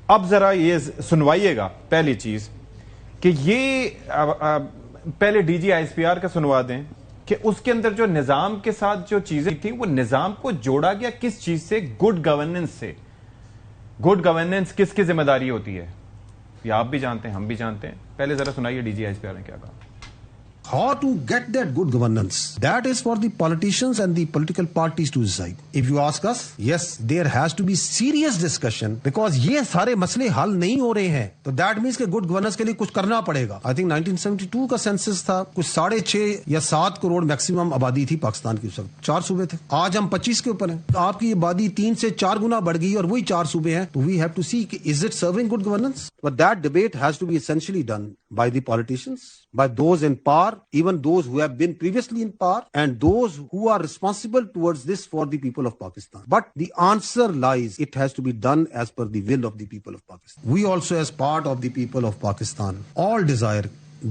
اب ذرا یہ سنوائیے گا پہلی چیز کہ یہ پہلے D G I S P R کا سنوا دیں کہ اس کے اندر جو نظام کے ساتھ جو چیزیں تھیں وہ نظام کو جوڑا گیا کس چیز سے؟ گڈ گورننس سے. گڈ گورننس کس کی ذمہ داری ہوتی ہے؟ یہ آپ بھی جانتے ہیں، ہم بھی جانتے ہیں. پہلے ذرا سنائیے D G I S P R نے کیا کہا. How to get that good governance? That is for the politicians and the political parties to decide. If you ask us, yes, there has to be serious discussion because یہ سارے مسئلے حل نہیں ہو رہے ہیں. تو that means کہ good governance کے لیے کچھ کرنا پڑے گا. I think 1972 کا سینسس تھا، کچھ 6.5 یا 7 کروڑ میکسیمم آبادی تھی پاکستان کی. 4 صوبے تھے. آج ہم 25 کے اوپر ہیں. آپ کی آبادی 3 سے 4 گنا بڑھ گئی اور وہی 4 صوبے ہیں. تو we have to see کہ is it serving good governance? But that debate has to be essentially done by the politicians, by those in power, even those who have been previously in power, and those who are responsible towards this for the people of Pakistan. But the answer lies, it has to be done as per the will of the people of Pakistan. We also, as part of the people of Pakistan, all desire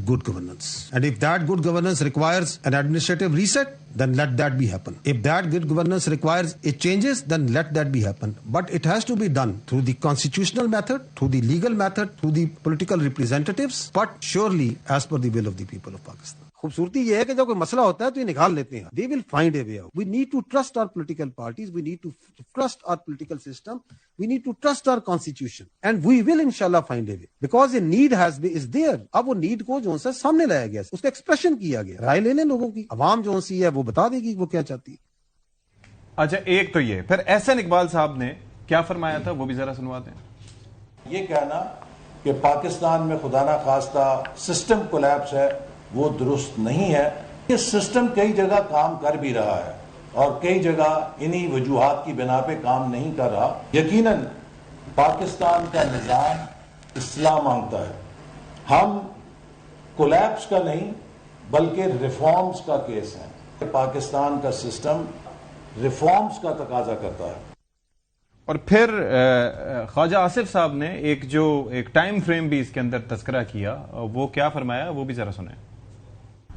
good governance. And if that good governance requires an administrative reset, then let that be happen. If that good governance requires it changes, then let that be happen. But it has to be done through the constitutional method, through the legal method, through the political representatives, but surely as per the will of the people of Pakistan. خوبصورتی یہ ہے کہ جب کوئی مسئلہ ہوتا ہے تو یہ نکال لیتے ہیں. They will find a way out. We need to trust our political parties. We need to trust our political system. We need to trust our constitution. And we will inshallah find a way. Because a need is there. اب وہ need کو جو ہے سامنے لایا گیا، اس کا expression کیا گیا. رائے لے لیں لوگوں کی. عوام جو سی ہے وہ بتا دے گی وہ کیا چاہتی ہے. اچھا ایک تو یہ، پھر احسن اقبال صاحب نے کیا فرمایا تھا وہ بھی ذرا سنوا دیں. یہ کہنا کہ پاکستان میں خدا نہ خواستہ سسٹم کولیپس ہے وہ درست نہیں ہے. یہ سسٹم کئی جگہ کام کر بھی رہا ہے اور کئی جگہ انہی وجوہات کی بنا پہ کام نہیں کر رہا. یقیناً پاکستان کا نظام اصلاح مانگتا ہے. ہم کولیپس کا نہیں بلکہ ریفارمز کا کیس ہے. پاکستان کا سسٹم ریفارمز کا تقاضا کرتا ہے. اور پھر خواجہ آصف صاحب نے ایک ٹائم فریم بھی اس کے اندر تذکرہ کیا، وہ کیا فرمایا وہ بھی ذرا سنیں.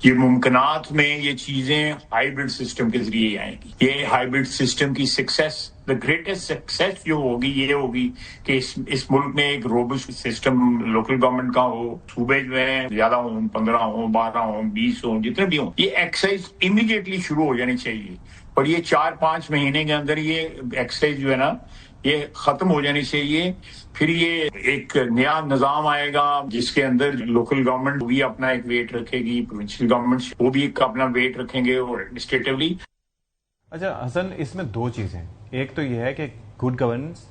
یہ ممکنات میں یہ چیزیں ہائیبرڈ سسٹم کے ذریعے آئیں گی. یہ ہائیبرڈ سسٹم کی سکسیس، دا گریٹسٹ سکسیس جو ہوگی یہ ہوگی کہ اس ملک میں ایک روبسٹ سسٹم لوکل گورنمنٹ کا ہو. صوبے جو ہیں زیادہ ہوں، 15 ہوں، 12 ہوں، 20 ہوں، جتنے بھی ہوں، یہ ایکسرسائز امیڈیٹلی شروع ہو جانی چاہیے. اور یہ 4-5 مہینے کے اندر یہ ایکسرسائز جو ہے نا یہ ختم ہو جانی چاہیے. پھر یہ ایک نیا نظام آئے گا جس کے اندر لوکل گورنمنٹ بھی اپنا ایک ویٹ رکھے گی، پروونشل گورنمنٹ وہ بھی اپنا ویٹ رکھیں گے اور ایڈمنسٹریٹولی. اچھا حسن، اس میں 2 چیزیں، ایک تو یہ ہے کہ گڈ گورننس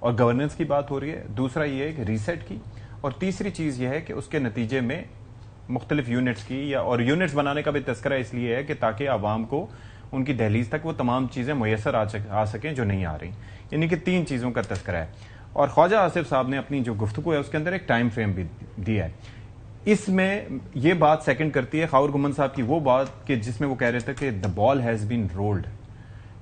اور گورننس کی بات ہو رہی ہے، دوسرا یہ ہے کہ ریسیٹ کی، اور تیسری چیز یہ ہے کہ اس کے نتیجے میں مختلف یونٹس کی اور یونٹس بنانے کا بھی تذکرہ اس لیے ہے کہ تاکہ عوام کو ان کی دہلیز تک وہ تمام چیزیں میسر آ سکیں جو نہیں آ رہی. یعنی کہ 3 چیزوں کا تذکرہ ہے. اور خواجہ آصف صاحب نے اپنی جو گفتگو ہے اس کے اندر ایک ٹائم فریم بھی دیا ہے. اس میں یہ بات سیکنڈ کرتی ہے خاور گمن صاحب کی وہ بات کہ جس میں وہ کہہ رہے تھے کہ دا بال ہیز بین رولڈ،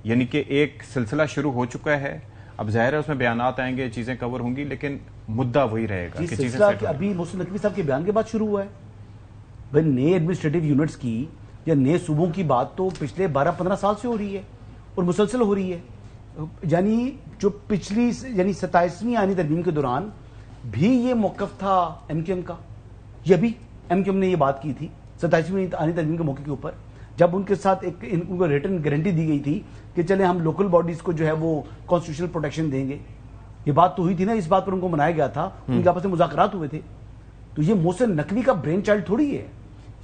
یعنی کہ ایک سلسلہ شروع ہو چکا ہے. اب ظاہر ہے اس میں بیانات آئیں گے، چیزیں کور ہوں گی، لیکن مدعا وہی رہے گا کہ چیزیں ابھی محسن نقوی صاحب کے بیان کے بعد شروع ہوا ہے. بھائی نئے ایڈمنسٹریٹو یونٹس کی یا نئے صوبوں کی بات تو پچھلے 12-15 سال سے ہو رہی ہے اور مسلسل ہو رہی ہے. یعنی جو پچھلی 27ویں آئینی ترمیم کے دوران بھی یہ موقف تھا ایم کیو ایم کا. یہ بھی ایم کیو ایم نے یہ بات کی تھی 27ویں آئینی ترمیم کے موقع کے اوپر، جب ان کے ساتھ ان کو ریٹن گارنٹی دی گئی تھی کہ چلیں ہم لوکل باڈیز کو جو ہے وہ کانسٹیٹیوشنل پروٹیکشن دیں گے. یہ بات تو ہوئی تھی نا، اس بات پر ان کو منایا گیا تھا، ان کے آپس میں مذاکرات ہوئے تھے. تو یہ محسن نقوی کا برین چائلڈ تھوڑی ہے،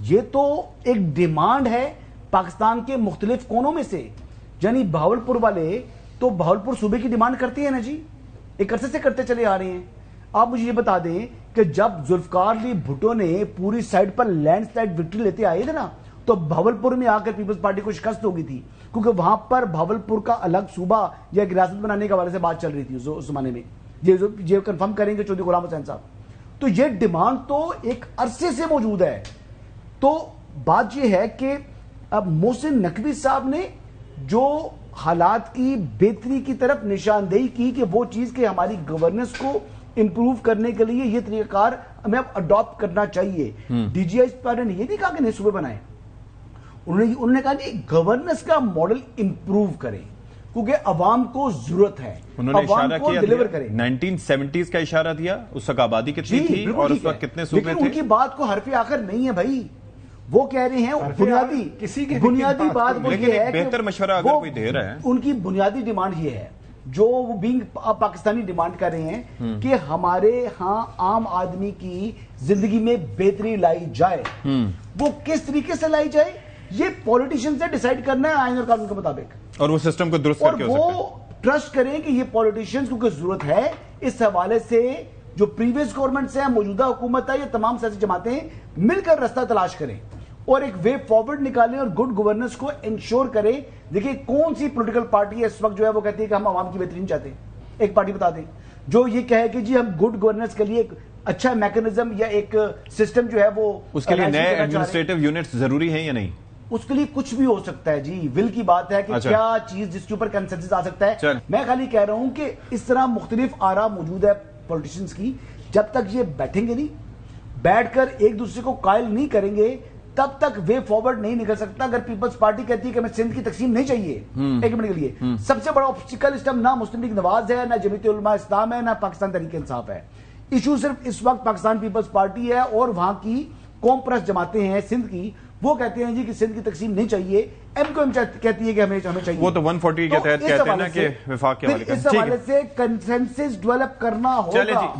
یہ تو ایک ڈیمانڈ ہے پاکستان کے مختلف کونوں میں سے. یعنی بہاولپور والے تو بہاولپور صوبے کی ڈیمانڈ کرتے ہیں نا جی، ایک عرصے سے کرتے چلے آ رہے ہیں. آپ مجھے یہ بتا دیں کہ جب ذوالفقار علی بھٹو نے پوری سائڈ پر لینڈ سلائڈ وکٹری لیتے آئے تھے نا، تو بہاولپور میں آ کر پیپلز پارٹی کو شکست ہو گئی تھی، کیونکہ وہاں پر بہاولپور کا الگ صوبہ یا ایک ریاست بنانے کے حوالے سے بات چل رہی تھی اس زمانے میں. یہ کنفرم کریں گے چودھری غلام حسین صاحب. تو یہ ڈیمانڈ تو ایک عرصے سے موجود ہے. تو بات یہ ہے کہ اب محسن نقوی صاحب نے جو حالات کی بہتری کی طرف نشاندہی کی کہ وہ چیز کہ ہماری گورننس کو امپروو کرنے کے لیے یہ طریقہ کار ہمیں اب اڈاپٹ کرنا چاہیے. ڈی جی آئی پر نے یہ نہیں کہا کہ نئے صوبے بنائیں، انہوں نے کہا کہ گورننس کا ماڈل امپروو کریں. کیونکہ عوام کو ضرورت ہے، انہوں نے عوام اشارہ کو کیا ڈیلیور کرے۔ 1970s کا اشارہ دیا، اس وقت آبادی کتنی تھی اور اس وقت کتنے صوبے لیکن تھے؟ ان کی بات کو حرف آخر نہیں ہے بھائی، وہ کہہ رہے ہیں بنیادی بات وہ لیکن یہ ہے ایک بہتر مشورہ اگر کوئی دے رہا ہے، ان کی بنیادی ڈیمانڈ یہ ہے جو وہ بینگ پاکستانی ڈیمانڈ کر رہے ہیں کہ ہمارے ہاں عام آدمی کی زندگی میں بہتری لائی جائے۔ وہ کس طریقے سے لائی جائے یہ پولیٹیشین سے ڈیسائیڈ کرنا ہے آئین اور قانون کے مطابق، اور وہ سسٹم کو درست کر اور کے ہو سکتا ہے۔ وہ ٹرسٹ کریں کہ یہ پولیٹیشینز کو ضرورت ہے۔ اس حوالے سے جو پریویس گورنمنٹس ہیں، موجودہ حکومت ہے، یہ تمام سیاسی جماعتیں مل کر رستہ تلاش کریں اور ایک وے فارورڈ نکالیں اور گڈ گورننس کو انشور کریں۔ دیکھیں کون سی پولیٹیکل پارٹی ہے اس وقت جو ہے وہ کہتی ہے کہ ہم عوام کی بہتری نہیں چاہتے، ایک پارٹی بتا دیں جو یہ کہے کہ جی ہم گڈ گورننس کے لیے ایک اچھا میکنزم یا ایک سسٹم جو ہے وہ اس کے لیے نئے ایڈمنسٹریٹو یونٹس ضروری ہیں یا نہیں؟ اس کے لیے کچھ بھی ہو سکتا ہے جی، ول کی بات ہے کہ کیا چیز جس کے اوپر کنسنسس آ سکتا ہے۔ میں خالی کہہ رہا ہوں کہ اس طرح مختلف آراء موجود ہے پولیٹیشنز کی، جب تک یہ بیٹھیں گے نہیں، بیٹھ کر ایک دوسرے کو قائل نہیں کریں گے تب تک وے فارورڈ نہیں نکل سکتا۔ اگر پیپلز پارٹی کہتی ہے کہ ہمیں سندھ کی تقسیم نہیں چاہیے ایک منٹ کے لیے، سب سے بڑا آبسٹیکل اس ٹائم نہ مسلم لیگ نواز ہے، نہ جمعیت علماء اسلام ہے، نہ پاکستان تحریک انصاف ہے۔ ایشو صرف اس وقت پاکستان پیپلز پارٹی ہے اور وہاں کی قوم پرست جماعتیں ہیں سندھ کی، وہ کہتے ہیں جی کہ سندھ کی تقسیم نہیں چاہیے، ایم کو ایم کہتی ہے کہ ہمیں چاہیے۔ وہ تو 140 کے تحت کہتے ہیں نا کہ وفاق کے حوالے اس حوالے سے کنسنسس ڈیولپ کرنا ہوگا۔